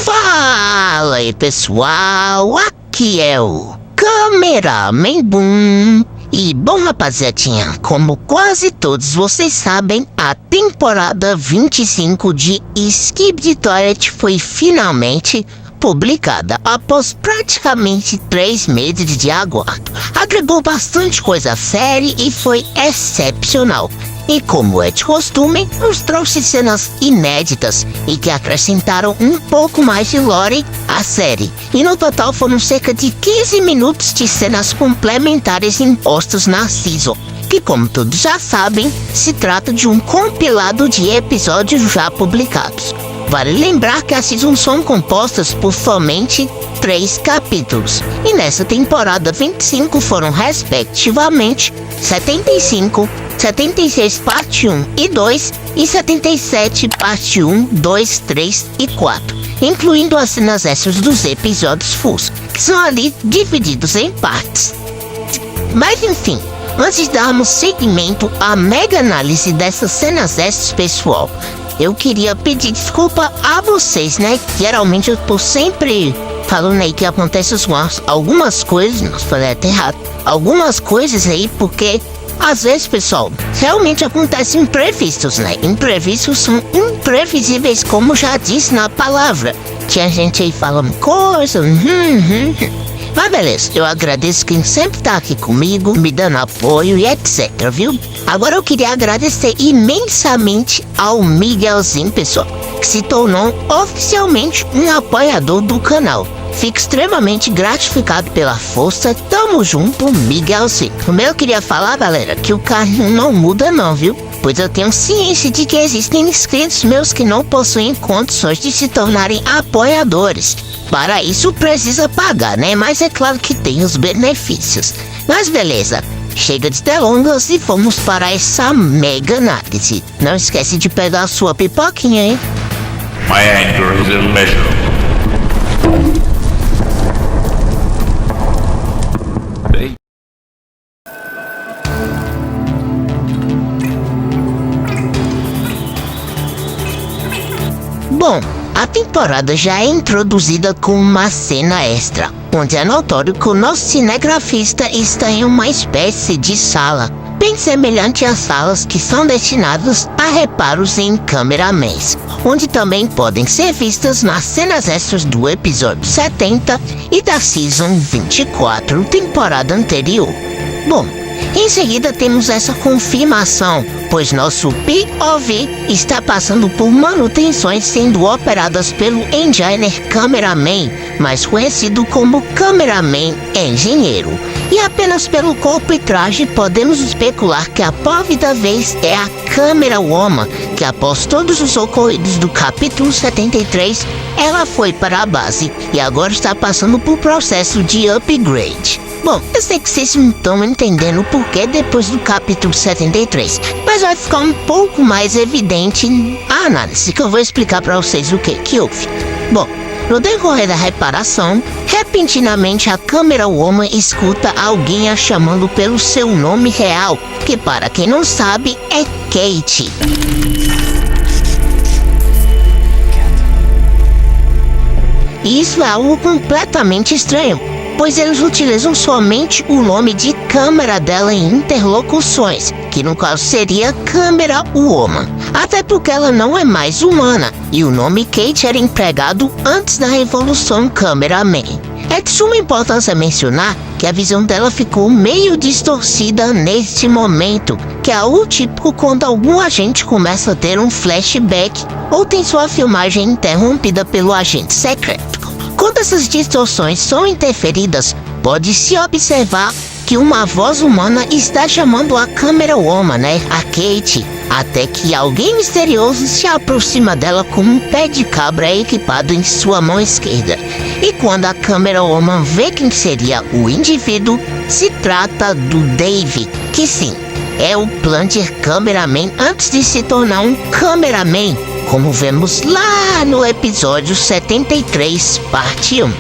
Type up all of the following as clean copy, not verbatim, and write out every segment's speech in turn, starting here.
Fala aí pessoal, aqui é o Cameraman Boom. E bom rapaziadinha, como quase todos vocês sabem, a temporada 25 de Skip the Toilet foi finalmente publicada após praticamente 3 meses de aguardo. Agregou bastante coisa à série e foi excepcional. E como é de costume, nos trouxe cenas inéditas e que acrescentaram um pouco mais de lore à série. E no total foram cerca de 15 minutos de cenas complementares impostos na season, que como todos já sabem, se trata de um compilado de episódios já publicados. Vale lembrar que as seasons são compostas por somente 3 capítulos, e nessa temporada 25 foram respectivamente 75, 76 parte 1 e 2 e 77 parte 1, 2, 3 e 4, incluindo as cenas extras dos episódios fulls, que são ali divididos em partes. Mas enfim, antes de darmos seguimento à mega análise dessas cenas extras, pessoal, eu queria pedir desculpa a vocês, né? Geralmente eu tô sempre falando aí que acontecem algumas coisas, não falei até errado, algumas coisas aí, porque às vezes, pessoal, realmente acontecem imprevistos, né? Imprevistos são imprevisíveis, como já disse na palavra. Tinha gente aí falando coisa, Mas beleza, eu agradeço quem sempre tá aqui comigo, me dando apoio e etc, viu? Agora eu queria agradecer imensamente ao Miguelzinho, pessoal, que se tornou oficialmente um apoiador do canal. Fico extremamente gratificado pela força. Tamo junto, Miguelzinho. Como eu queria falar, galera, que o carinho não muda não, viu? Pois eu tenho ciência de que existem inscritos meus que não possuem condições de se tornarem apoiadores. Para isso precisa pagar, né? Mas é claro que tem os benefícios. Mas beleza, chega de delongas e vamos para essa mega análise. Não esquece de pegar a sua pipoquinha, hein? My anger is immeasurable. Bom, a temporada já é introduzida com uma cena extra, onde é notório que o nosso cinegrafista está em uma espécie de sala, bem semelhante às salas que são destinadas a reparos em cameramans, onde também podem ser vistas nas cenas extras do episódio 70 e da Season 24, temporada anterior. Bom, em seguida temos essa confirmação, pois nosso POV está passando por manutenções sendo operadas pelo Engineer Cameraman, mais conhecido como Cameraman Engenheiro. E apenas pelo corpo e traje podemos especular que a POV da vez é a Camera Woman, que após todos os ocorridos do capítulo 73, ela foi para a base e agora está passando por processo de upgrade. Bom, eu sei que vocês não estão entendendo o porquê depois do capítulo 73, mas vai ficar um pouco mais evidente a análise que eu vou explicar para vocês o que houve. Bom, No decorrer da reparação, repentinamente a câmera woman escuta alguém a chamando pelo seu nome real, que para quem não sabe é Kate. Isso é algo completamente estranho, pois eles utilizam somente o nome de câmera dela em interlocuções, que no caso seria câmera woman, até porque ela não é mais humana, e o nome Kate era empregado antes da revolução Cameraman. É de suma importância mencionar que a visão dela ficou meio distorcida neste momento, que é algo típico quando algum agente começa a ter um flashback ou tem sua filmagem interrompida pelo agente secreto. Quando essas distorções são interferidas, pode-se observar que uma voz humana está chamando a câmera woman, a Kate, até que alguém misterioso se aproxima dela com um pé de cabra equipado em sua mão esquerda. E quando a câmera woman vê quem seria o indivíduo, se trata do Dave, que sim, é o Planter Cameraman antes de se tornar um cameraman, como vemos lá no episódio 73, parte 1.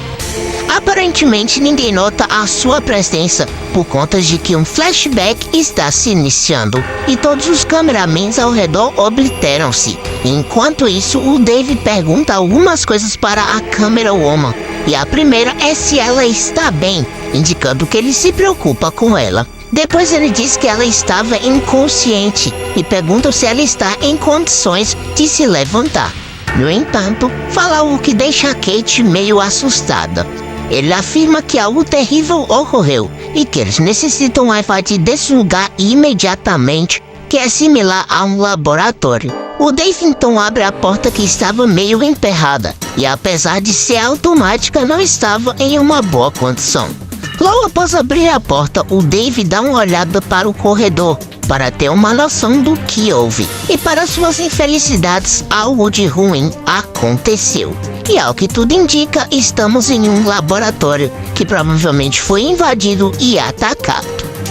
Aparentemente ninguém nota a sua presença por conta de que um flashback está se iniciando e todos os cameramans ao redor obliteram-se. Enquanto isso, o Dave pergunta algumas coisas para a câmera woman, e a primeira é se ela está bem, indicando que ele se preocupa com ela. Depois ele diz que ela estava inconsciente e pergunta se ela está em condições de se levantar. No entanto, fala algo que deixa a Kate meio assustada. Ele afirma que algo terrível ocorreu e que eles necessitam invadir desse lugar imediatamente, que é similar a um laboratório. O Dave então abre a porta que estava meio emperrada e, apesar de ser automática, não estava em uma boa condição. Logo após abrir a porta, o Dave dá uma olhada para o corredor para ter uma noção do que houve. E para suas infelicidades, algo de ruim aconteceu. E ao que tudo indica, estamos em um laboratório que provavelmente foi invadido e atacado.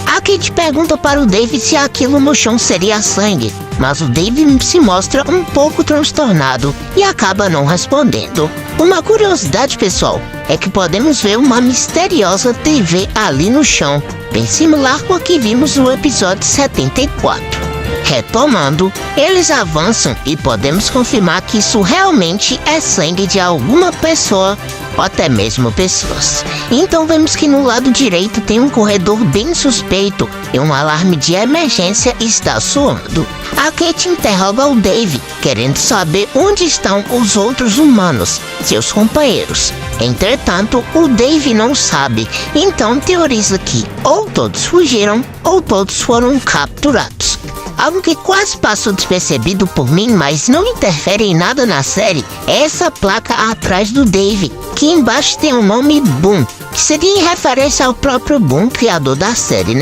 A Kate pergunta para o Dave se aquilo no chão seria sangue, mas o Dave se mostra um pouco transtornado e acaba não respondendo. Uma curiosidade, pessoal, é que podemos ver uma misteriosa TV ali no chão, bem similar com a que vimos no episódio 74. Retomando, eles avançam e podemos confirmar que isso realmente é sangue de alguma pessoa, ou até mesmo pessoas. Então vemos que no lado direito tem um corredor bem suspeito e um alarme de emergência está soando. A Kate interroga o Dave, querendo saber onde estão os outros humanos, seus companheiros. Entretanto, o Dave não sabe, então teoriza que ou todos fugiram ou todos foram capturados. Algo que quase passou despercebido por mim, mas não interfere em nada na série, é essa placa atrás do Dave, que embaixo tem o nome Boom, que seria em referência ao próprio Boom, criador da série,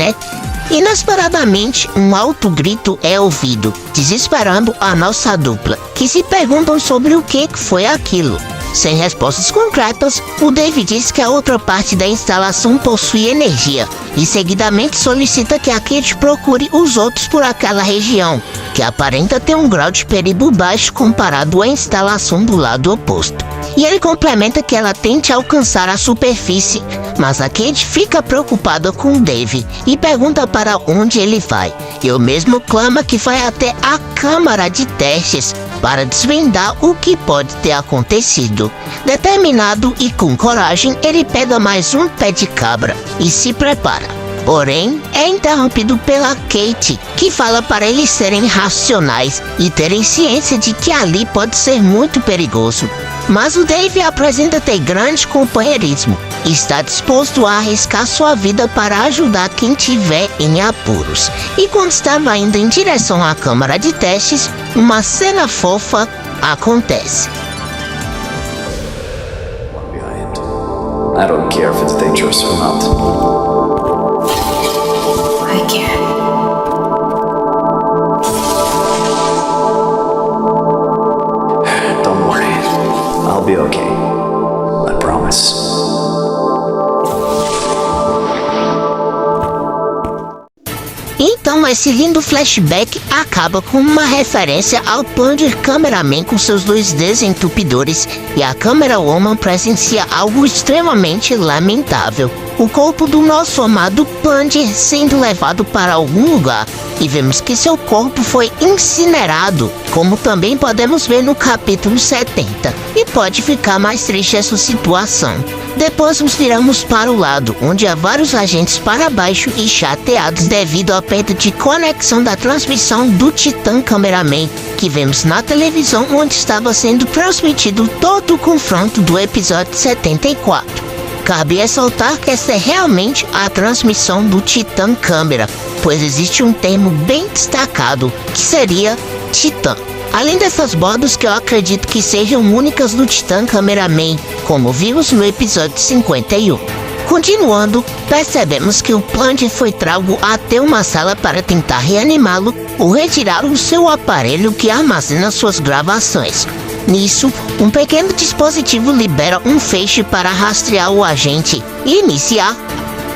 Inesperadamente, um alto grito é ouvido, desesperando a nossa dupla, que se perguntam sobre o que foi aquilo. Sem respostas concretas, o Dave diz que a outra parte da instalação possui energia e seguidamente solicita que a Kate procure os outros por aquela região, que aparenta ter um grau de perigo baixo comparado à instalação do lado oposto. E ele complementa que ela tente alcançar a superfície, mas a Kate fica preocupada com o Dave e pergunta para onde ele vai. E o mesmo clama que vai até a câmara de testes para desvendar o que pode ter acontecido. Determinado e com coragem, ele pega mais um pé de cabra e se prepara. Porém, é interrompido pela Kate, que fala para eles serem racionais e terem ciência de que ali pode ser muito perigoso. Mas o Dave apresenta ter grande companheirismo e está disposto a arriscar sua vida para ajudar quem tiver em apuros. E quando estava indo em direção à câmara de testes, uma cena fofa acontece. I don't care if it's dangerous or not. I care. Don't worry. I'll be okay. I promise. Então Então esse lindo flashback acaba com uma referência ao Plunger Cameraman com seus dois desentupidores, e a Camera Woman presencia algo extremamente lamentável. O corpo do nosso amado Plunger sendo levado para algum lugar, e vemos que seu corpo foi incinerado, como também podemos ver no capítulo 70. E pode ficar mais triste essa situação. Depois nos viramos para o lado, onde há vários agentes para baixo e chateados devido à perda de conexão da transmissão do Titã Cameraman, que vemos na televisão onde estava sendo transmitido todo o confronto do episódio 74. Cabe ressaltar que essa é realmente a transmissão do Titã Câmera, pois existe um termo bem destacado, que seria Titã. Além dessas bordas que eu acredito que sejam únicas do Titã Cameraman, como vimos no episódio 51. Continuando, percebemos que o Plunger foi trago até uma sala para tentar reanimá-lo ou retirar o seu aparelho que armazena suas gravações. Nisso, um pequeno dispositivo libera um feixe para rastrear o agente e iniciar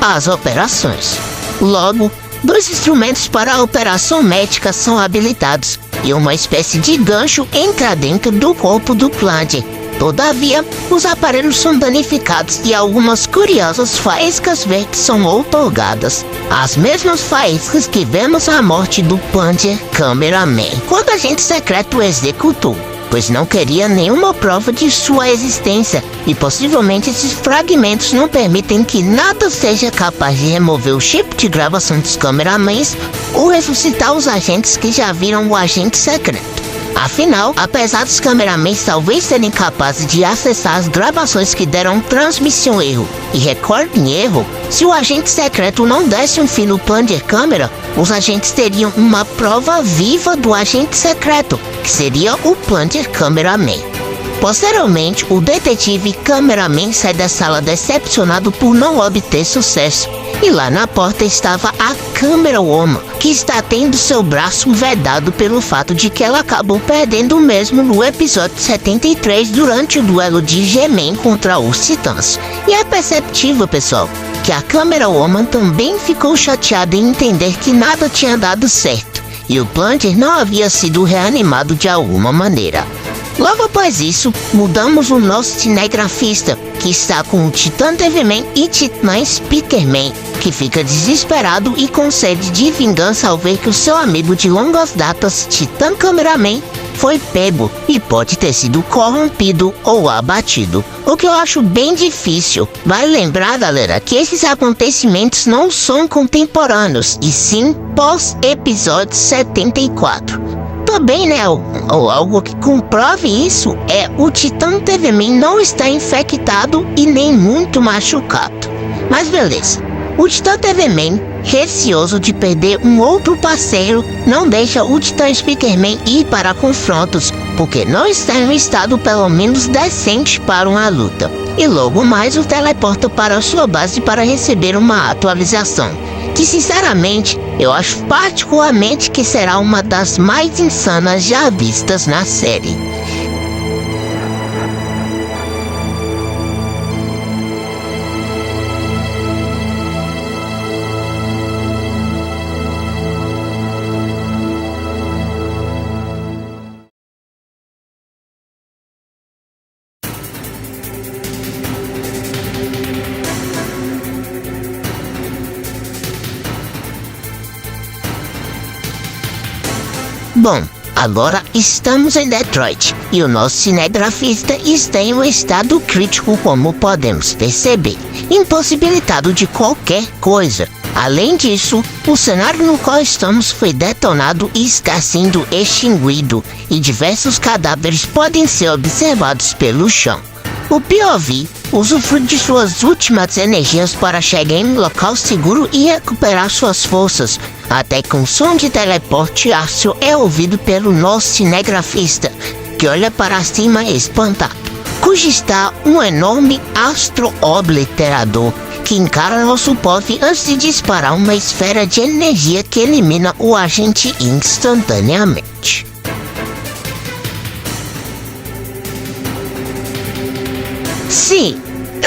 as operações. Logo, 2 instrumentos para a operação médica são habilitados e uma espécie de gancho entra dentro do corpo do Plunger. Todavia, os aparelhos são danificados e algumas curiosas faíscas verdes são outorgadas. As mesmas faíscas que vemos a morte do Plunger Cameraman, quando o agente secreto executou, pois não queria nenhuma prova de sua existência, e possivelmente esses fragmentos não permitem que nada seja capaz de remover o chip de gravação dos cameramans ou ressuscitar os agentes que já viram o agente secreto. Afinal, apesar dos cameramans talvez serem capazes de acessar as gravações que deram transmissão erro e recorde em erro, se o agente secreto não desse um fim no Plunger Câmera, os agentes teriam uma prova viva do agente secreto, que seria o Plunger Cameraman. Posteriormente, o detetive Cameraman sai da sala decepcionado por não obter sucesso, e lá na porta estava a Camera Woman, que está tendo seu braço vedado pelo fato de que ela acabou perdendo mesmo no episódio 73 durante o duelo de G-Man contra os Titãs. E é perceptível, pessoal, que a Camera Woman também ficou chateada em entender que nada tinha dado certo, e o Plunger não havia sido reanimado de alguma maneira. Logo após isso, mudamos o nosso cinegrafista, que está com o Titã TV-Man e Titã Speakerman, que fica desesperado e com sede de vingança ao ver que o seu amigo de longas datas, Titã Cameraman, foi pego e pode ter sido corrompido ou abatido, o que eu acho bem difícil. Vale lembrar, galera, que esses acontecimentos não são contemporâneos, e sim pós-episódio 74. Também, né, ou algo que comprove isso, é o Titã TV-Man não está infectado e nem muito machucado. Mas beleza, o Titã TV-Man, receoso de perder um outro parceiro, não deixa o Titã Speakerman ir para confrontos, porque não está em um estado pelo menos decente para uma luta. E logo mais o teleporta para sua base para receber uma atualização, que sinceramente eu acho particularmente que será uma das mais insanas já vistas na série. Bom, agora estamos em Detroit e o nosso cinegrafista está em um estado crítico, como podemos perceber, impossibilitado de qualquer coisa. Além disso, o cenário no qual estamos foi detonado e está sendo extinguido, e diversos cadáveres podem ser observados pelo chão. O POV usufrui de suas últimas energias para chegar em um local seguro e recuperar suas forças, até que um som de teleporte ácido é ouvido pelo nosso cinegrafista, que olha para cima espantado, cujo está um enorme astro-obliterador, que encara nosso POV antes de disparar uma esfera de energia que elimina o agente instantaneamente. Sim,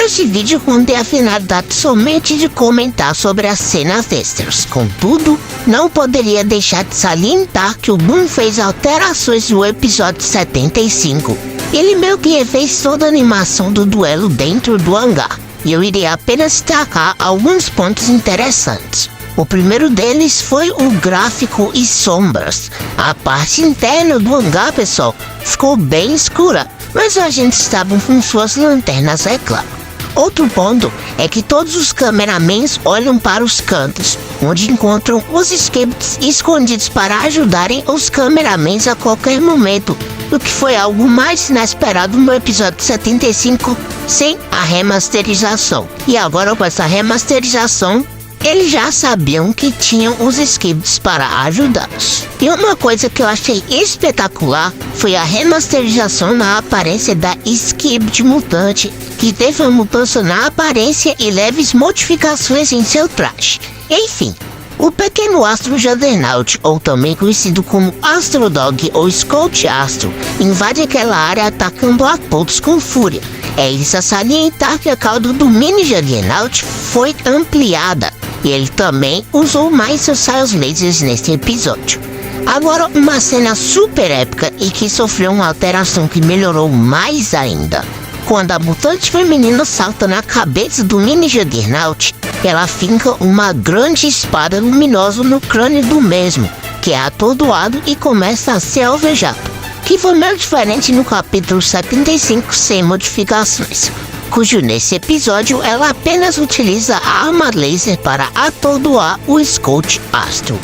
Esse vídeo contém a finalidade somente de comentar sobre as cenas extras. Contudo, não poderia deixar de salientar que o Boom fez alterações no episódio 75. Ele meio que refez toda a animação do duelo dentro do hangar, e eu irei apenas destacar alguns pontos interessantes. O primeiro deles foi o gráfico e sombras. A parte interna do hangar, pessoal, ficou bem escura, mas os agentes estavam com suas lanternas, é claro. Outro ponto é que todos os cameramans olham para os cantos, onde encontram os scripts escondidos para ajudarem os cameramans a qualquer momento, o que foi algo mais inesperado no episódio 75 sem a remasterização. E agora com essa remasterização, eles já sabiam que tinham os scripts para ajudá-los. E uma coisa que eu achei espetacular foi a remasterização na aparência da Script Mutante, que teve uma mudança na aparência e leves modificações em seu traje. Enfim, o pequeno Astro Juggernaut, ou também conhecido como Astro Dog ou Scout Astro, invade aquela área atacando a todos com fúria. É isso a salientar que a cauda do Mini Juggernaut foi ampliada, e ele também usou mais seus raios lasers neste episódio. Agora, uma cena super épica e que sofreu uma alteração que melhorou mais ainda. Quando a mutante feminina salta na cabeça do Mini Juggernaut, ela finca uma grande espada luminosa no crânio do mesmo, que é atordoado e começa a ser alvejado, que foi meio diferente no capítulo 75 sem modificações, cujo nesse episódio ela apenas utiliza a arma laser para atordoar o Scout Astro.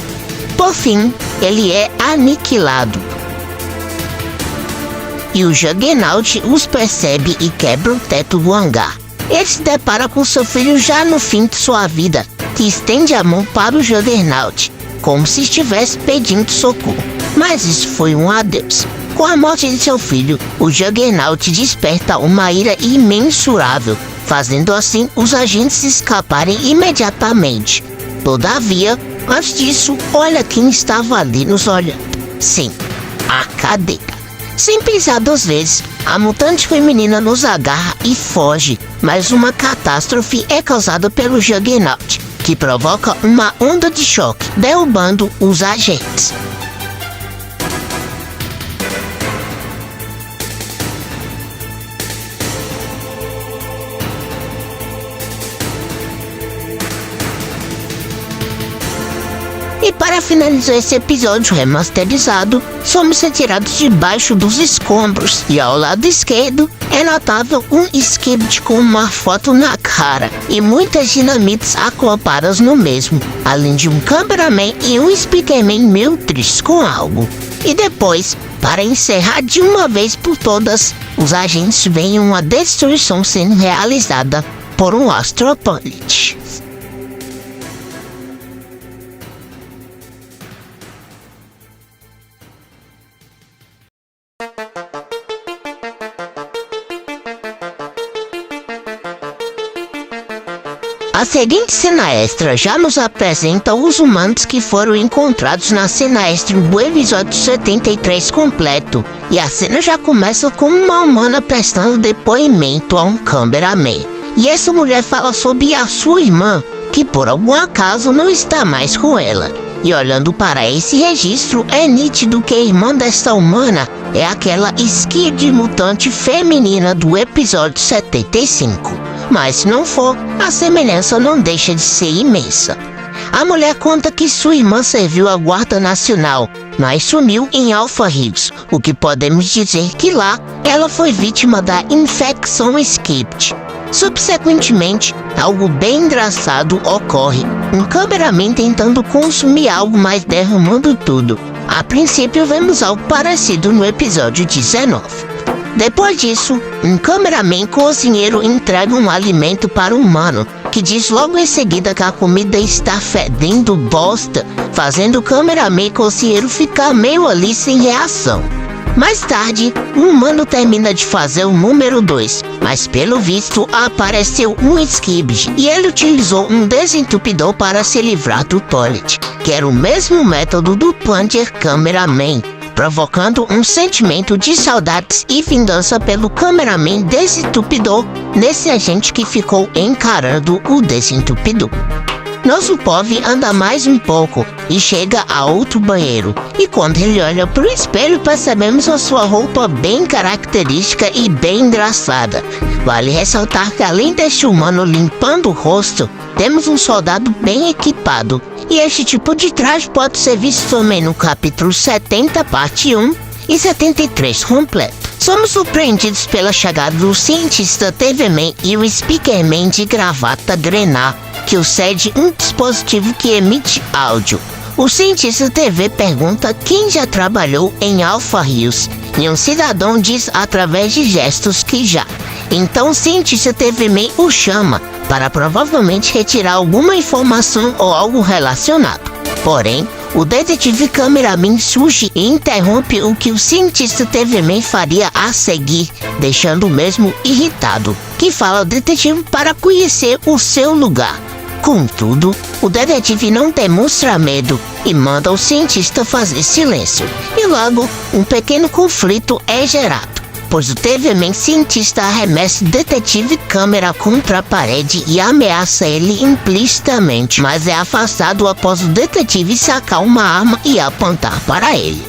Por fim, ele é aniquilado. E o Juggernaut os percebe e quebra o teto do hangar. Ele se depara com seu filho já no fim de sua vida, que estende a mão para o Juggernaut, como se estivesse pedindo socorro. Mas isso foi um adeus. Com a morte de seu filho, o Juggernaut desperta uma ira imensurável, fazendo assim os agentes escaparem imediatamente. Todavia, antes disso, olha quem estava ali nos olhando. Sim, a cadeira. Sem pensar duas vezes, a mutante feminina nos agarra e foge, mas uma catástrofe é causada pelo Juggernaut, que provoca uma onda de choque, derrubando os agentes. E para finalizar esse episódio remasterizado, somos retirados debaixo dos escombros, e ao lado esquerdo é notável um script com uma foto na cara e muitas dinamites acopladas no mesmo, além de um cameraman e um speakerman meio tristes com algo. E depois, para encerrar de uma vez por todas, os agentes veem uma destruição sendo realizada por um Astropilot. A seguinte cena extra já nos apresenta os humanos que foram encontrados na cena extra do episódio 73 completo, e a cena já começa com uma humana prestando depoimento a um cameraman. E essa mulher fala sobre a sua irmã, que por algum acaso não está mais com ela. E olhando para esse registro, é nítido que a irmã desta humana é aquela Skid mutante feminina do episódio 75. Mas se não for, a semelhança não deixa de ser imensa. A mulher conta que sua irmã serviu à Guarda Nacional, mas sumiu em Alpha Hills, o que podemos dizer que lá ela foi vítima da infecção Script. Subsequentemente, algo bem engraçado ocorre. Um cameraman tentando consumir algo, mas derramando tudo. A princípio vemos algo parecido no episódio 19. Depois disso, um cameraman cozinheiro entrega um alimento para o humano, que diz logo em seguida que a comida está fedendo bosta, fazendo o cameraman cozinheiro ficar meio ali sem reação. Mais tarde, o humano termina de fazer o número 2, mas pelo visto apareceu um Skibidi e ele utilizou um desentupidor para se livrar do toilet, que era o mesmo método do Plunger Cameraman. provocando um sentimento de saudades e vingança pelo cameraman desentupidor nesse agente que ficou encarando o desentupidor. Nosso povo anda mais um pouco e chega a outro banheiro. E quando ele olha pro espelho, percebemos a sua roupa bem característica e bem engraçada. Vale ressaltar que além deste humano limpando o rosto, temos um soldado bem equipado. E este tipo de traje pode ser visto também no capítulo 70, parte 1 e 73 completo. Somos surpreendidos pela chegada do cientista TV-Man e o Speakerman de gravata grená, que cede um dispositivo que emite áudio. O cientista TV pergunta quem já trabalhou em Alpha Hills, e um cidadão diz através de gestos que já. Então o cientista TV-Man o chama para provavelmente retirar alguma informação ou algo relacionado. Porém, o detetive cameraman surge e interrompe o que o cientista TV-Man faria a seguir, deixando o mesmo irritado, que fala ao detetive para conhecer o seu lugar. Contudo, o detetive não demonstra medo e manda o cientista fazer silêncio. E logo, um pequeno conflito é gerado, pois o TV-Man cientista arremessa o detetive câmera contra a parede e ameaça ele implicitamente, mas é afastado após o detetive sacar uma arma e apontar para ele.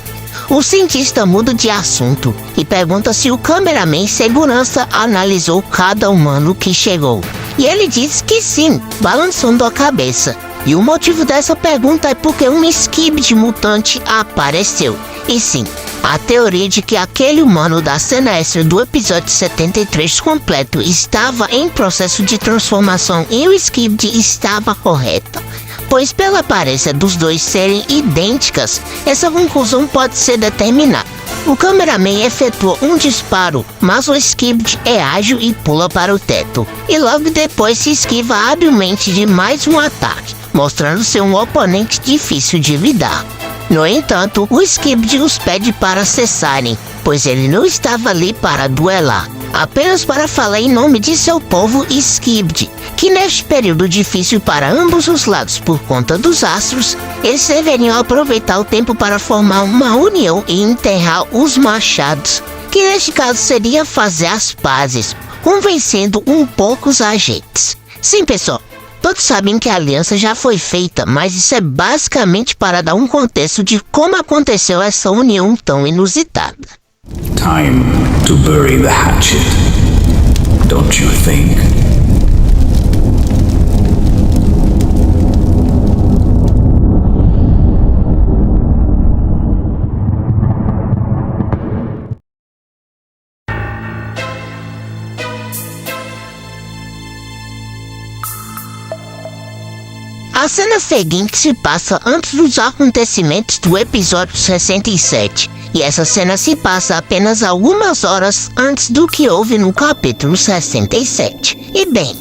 O cientista muda de assunto e pergunta se o cameraman segurança analisou cada humano que chegou. E ele diz que sim, balançando a cabeça. E o motivo dessa pergunta é porque um Skibidi mutante apareceu. E sim, a teoria de que aquele humano da cena extra do episódio 73 completo estava em processo de transformação em um Skibidi estava correta. Pois pela aparência dos dois serem idênticas, essa conclusão pode ser determinada. O cameraman efetua um disparo, mas o Skibidi é ágil e pula para o teto. E logo depois se esquiva habilmente de mais um ataque, mostrando ser um oponente difícil de lidar. No entanto, o Skibidi os pede para cessarem, pois ele não estava ali para duelar, apenas para falar em nome de seu povo Skibidi, que neste período difícil para ambos os lados por conta dos astros, eles deveriam aproveitar o tempo para formar uma união e enterrar os machados, que neste caso seria fazer as pazes, convencendo um pouco os agentes. Sim, pessoal, todos sabem que a aliança já foi feita, mas isso é basicamente para dar um contexto de como aconteceu essa união tão inusitada. Time to bury the hatchet, don't you think? A cena seguinte se passa antes dos acontecimentos do episódio 67, e essa cena se passa apenas algumas horas antes do que houve no capítulo 67. E bem,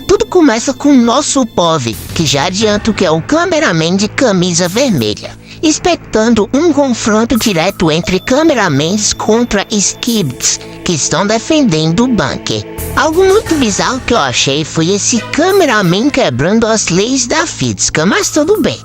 tudo começa com o nosso povo, que já adianto que é o cameraman de camisa vermelha, expectando um confronto direto entre cameramans contra Skibidis, que estão defendendo o bunker. Algo muito bizarro que eu achei foi esse cameraman quebrando as leis da física, mas tudo bem.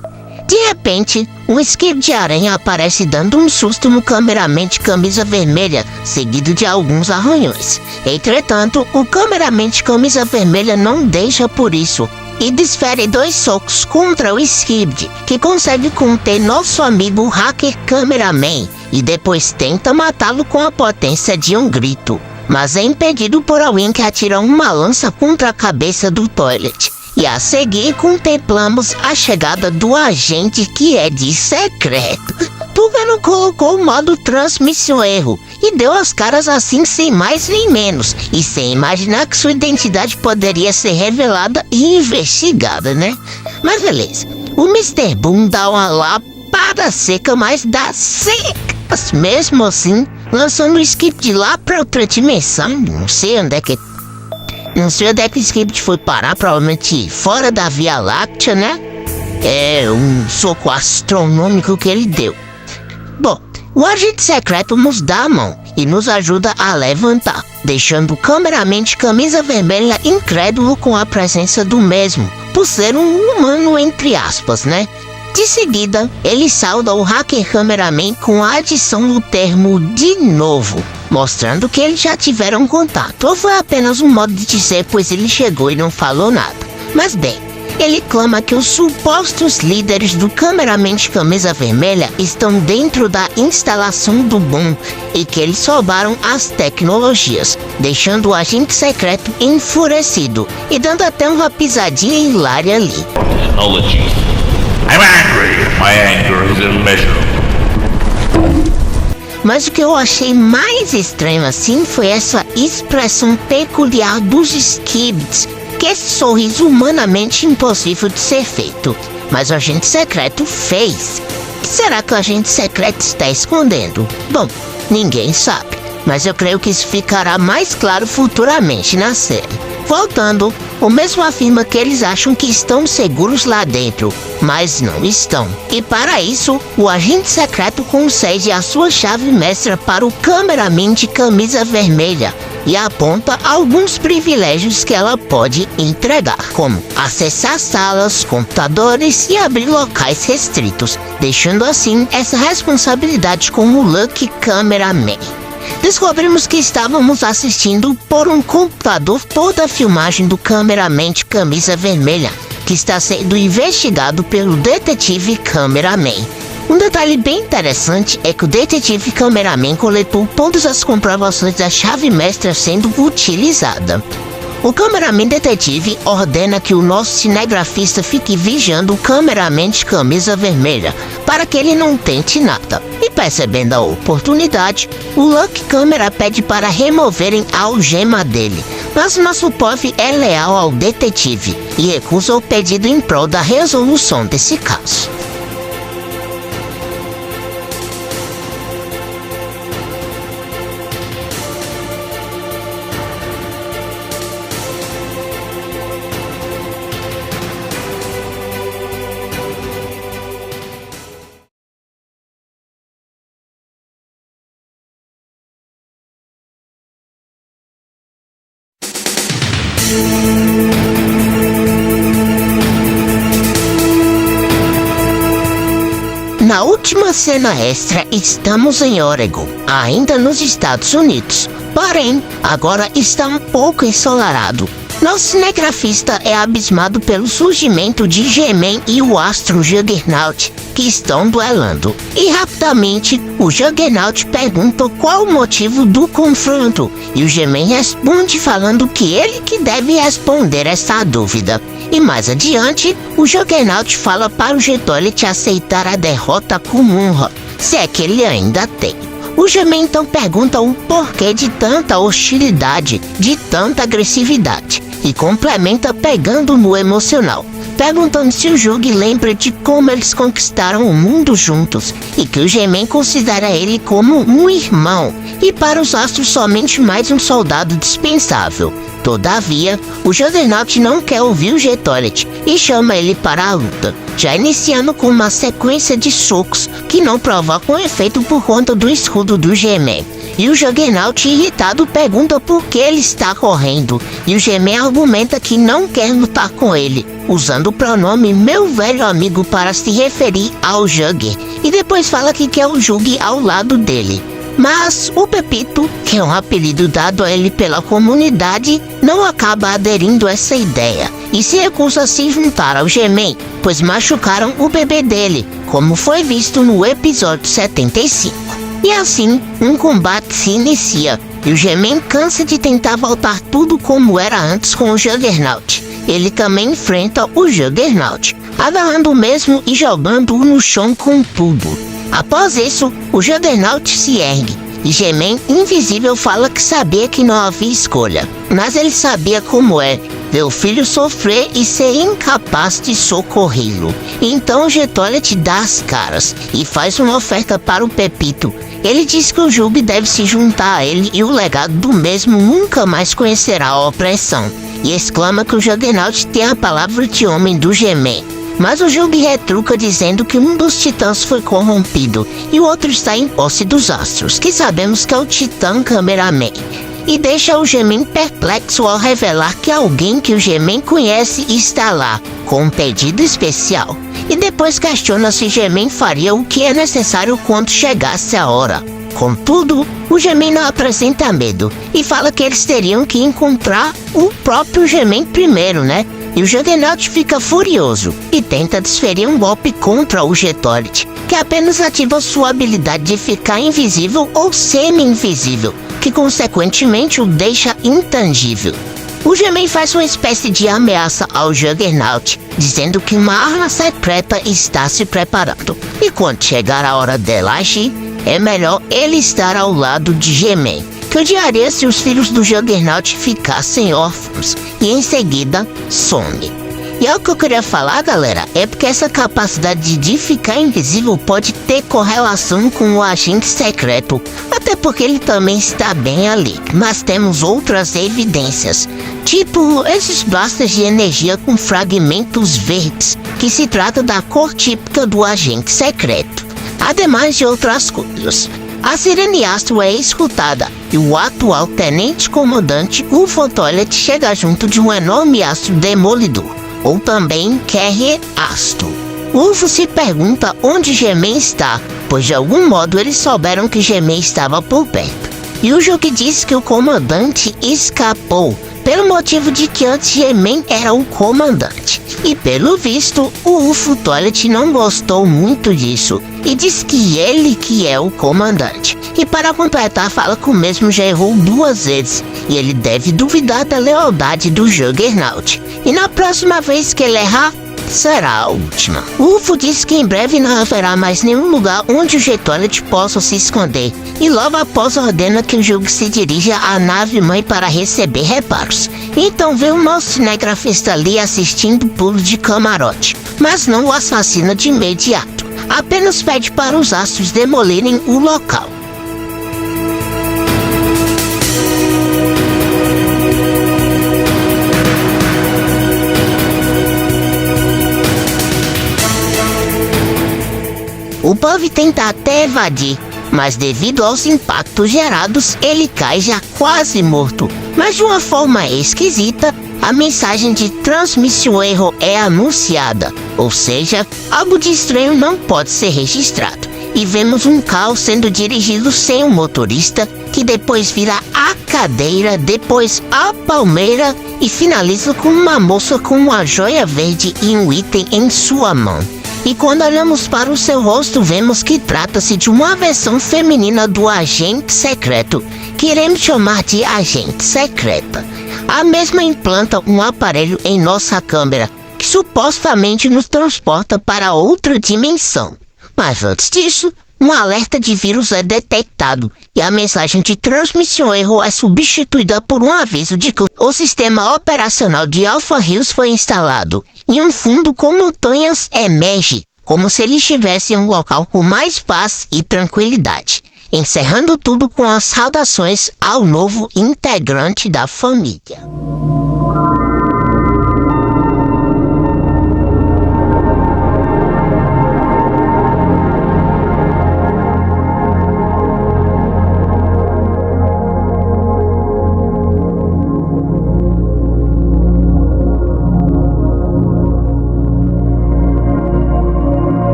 De repente, um Skibidi aranha aparece dando um susto no cameraman de camisa vermelha, seguido de alguns arranhões. Entretanto, o cameraman de camisa vermelha não deixa por isso e desfere 2 socos contra o Skibidi, que consegue conter nosso amigo hacker cameraman e depois tenta matá-lo com a potência de um grito, mas é impedido por alguém que atira uma lança contra a cabeça do Toilet. E a seguir contemplamos a chegada do agente que é de secreto. Tuga colocou o modo transmissão erro e deu as caras assim sem mais nem menos, e sem imaginar que sua identidade poderia ser revelada e investigada, né? Mas beleza, o Mr. Boom dá uma lapada seca, mas dá secas mesmo assim, lançando o Skibidi lá pra outra dimensão. Não sei onde é que o Skibidi foi parar, provavelmente fora da Via Láctea, né? É um soco astronômico que ele deu. Bom, o agente secreto nos dá a mão e nos ajuda a levantar, deixando o cameraman de camisa vermelha incrédulo com a presença do mesmo, por ser um humano entre aspas, né? De seguida, ele sauda o Hacker Cameraman com a adição do termo "de novo", mostrando que eles já tiveram contato, ou foi apenas um modo de dizer, pois ele chegou e não falou nada. Mas bem, ele clama que os supostos líderes do Cameraman de Camisa Vermelha estão dentro da instalação do Boom e que eles roubaram as tecnologias, deixando o agente secreto enfurecido e dando até uma pisadinha hilária ali. Technology. I'm angry. My anger is immeasurable. Mas o que eu achei mais estranho assim foi essa expressão peculiar dos Skibs, que esse sorriso humanamente impossível de ser feito, mas o agente secreto fez. O que será que o agente secreto está escondendo? Bom, ninguém sabe, mas eu creio que isso ficará mais claro futuramente na série. Voltando, o mesmo afirma que eles acham que estão seguros lá dentro, mas não estão. E para isso, o agente secreto concede a sua chave mestra para o Cameraman de Camisa Vermelha e aponta alguns privilégios que ela pode entregar, como acessar salas, computadores e abrir locais restritos, deixando assim essa responsabilidade com o Lucky Cameraman. Descobrimos que estávamos assistindo por um computador toda a filmagem do Cameraman de Camisa Vermelha, que está sendo investigado pelo Detetive Cameraman. Um detalhe bem interessante é que o Detetive Cameraman coletou todas as comprovações da chave mestra sendo utilizada. O Cameraman Detetive ordena que o nosso cinegrafista fique vigiando o Cameraman de Camisa Vermelha, para que ele não tente nada. E percebendo a oportunidade, o Lucky Camera pede para removerem a algema dele. Mas nosso POV é leal ao detetive e recusa o pedido em prol da resolução desse caso. Na última cena extra, estamos em Oregon, ainda nos Estados Unidos. Porém, agora está um pouco ensolarado. Nosso cinegrafista é abismado pelo surgimento de G-Man e o astro Juggernaut, que estão duelando. E rapidamente, o Juggernaut pergunta qual o motivo do confronto, e o G-Man responde falando que ele que deve responder essa dúvida. E mais adiante, o Juggernaut fala para o G-Toilet aceitar a derrota com honra, se é que ele ainda tem. O G-Man então pergunta o porquê de tanta hostilidade, de tanta agressividade, e complementa pegando no emocional, perguntando se o Jug lembra de como eles conquistaram o mundo juntos, e que o G-Man considera ele como um irmão, e para os astros somente mais um soldado dispensável. Todavia, o Juggernaut não quer ouvir o G-Toilet e chama ele para a luta, já iniciando com uma sequência de socos que não provocam efeito por conta do escudo do G-Man. E o Juggernaut, irritado, pergunta por que ele está correndo, e o G-Man argumenta que não quer lutar com ele, usando o pronome "meu velho amigo" para se referir ao Jugger, e depois fala que quer o Jug ao lado dele. Mas o Pepito, que é um apelido dado a ele pela comunidade, não acaba aderindo a essa ideia e se recusa a se juntar ao G-Man, pois machucaram o bebê dele, como foi visto no episódio 75. E assim, um combate se inicia, e o G-Man cansa de tentar voltar tudo como era antes com o Juggernaut. Ele também enfrenta o Juggernaut, agarrando o mesmo e jogando-o no chão com tudo. Após isso, o Juggernaut se ergue, e G-Man invisível fala que sabia que não havia escolha, mas ele sabia como é ver o filho sofrer e ser incapaz de socorrê-lo. Então o G-Toilet dá as caras e faz uma oferta para o Pepito. Ele diz que o Jug deve se juntar a ele e o legado do mesmo nunca mais conhecerá a opressão, e exclama que o Juggernaut tem a palavra de homem do G-Man. Mas o Jug retruca dizendo que um dos titãs foi corrompido e o outro está em posse dos astros, que sabemos que é o Titã Cameraman. E deixa o G-Man perplexo ao revelar que alguém que o G-Man conhece está lá, com um pedido especial. e depois questiona se Gemen faria o que é necessário quando chegasse a hora. Contudo, o Gemen não apresenta medo e fala que eles teriam que encontrar o próprio Gemen primeiro, né? E o Juggernaut fica furioso e tenta desferir um golpe contra o Getolit, que apenas ativa sua habilidade de ficar invisível ou semi-invisível, que consequentemente o deixa intangível. O Gemen faz uma espécie de ameaça ao Juggernaut, dizendo que uma arma secreta está se preparando, e quando chegar a hora dela agir, é melhor ele estar ao lado de Gemen, que odiaria se os filhos do Juggernaut ficassem órfãos, e em seguida some. E é o que eu queria falar, galera, é porque essa capacidade de ficar invisível pode ter correlação com o agente secreto, até porque ele também está bem ali, mas temos outras evidências, tipo esses blasters de energia com fragmentos verdes, que se trata da cor típica do agente secreto, ademais de outras coisas. A Sirene Astro é escutada e o atual tenente-comandante UFO Toilet chega junto de um enorme astro demolidor, ou também Carrier Astro. O UFO se pergunta onde Gemen está, pois de algum modo eles souberam que Gemen estava por perto. E o jogo diz que o comandante escapou, pelo motivo de que antes Gemen era o comandante. E pelo visto, o UFO Toilet não gostou muito disso e diz que ele que é o comandante. E para completar, fala que o mesmo já errou 2 vezes e ele deve duvidar da lealdade do Juggernaut. E na próxima vez que ele errar, será a última. O UFO diz que em breve não haverá mais nenhum lugar onde o Getolit possa se esconder, e logo após ordena que o jogo se dirija à nave-mãe para receber reparos. Então vê o nosso cinegrafista ali assistindo pulo de camarote, mas não o assassina de imediato, apenas pede para os astros demolirem o local. O Puff tenta até evadir, mas devido aos impactos gerados, ele cai já quase morto. Mas de uma forma esquisita, a mensagem de transmissão erro é anunciada, ou seja, algo de estranho não pode ser registrado. E vemos um carro sendo dirigido sem um motorista, que depois vira a cadeira, depois a palmeira e finaliza com uma moça com uma joia verde e um item em sua mão. E quando olhamos para o seu rosto, vemos que trata-se de uma versão feminina do agente secreto, que iremos chamar de agente secreta. A mesma implanta um aparelho em nossa câmera, que supostamente nos transporta para outra dimensão. Mas antes disso, um alerta de vírus é detectado, e a mensagem de transmissão erro é substituída por um aviso de que o sistema operacional de Alpha Hills foi instalado, e um fundo com montanhas emerge, como se ele estivesse em um local com mais paz e tranquilidade, encerrando tudo com as saudações ao novo integrante da família.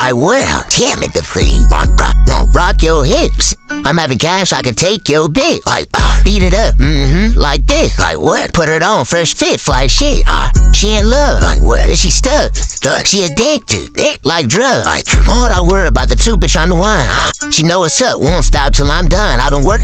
I will. Damn it, the free rock your hips. I'm having cash, I can take your dick. Like, beat it up, like this. Like, what? Put it on, fresh fit, fly shit. She in love. Like, what? Is she stuck? She addicted. Like drugs. Like, all I worry about the two bitch on the one. She know what's up, won't stop till I'm done. I don't work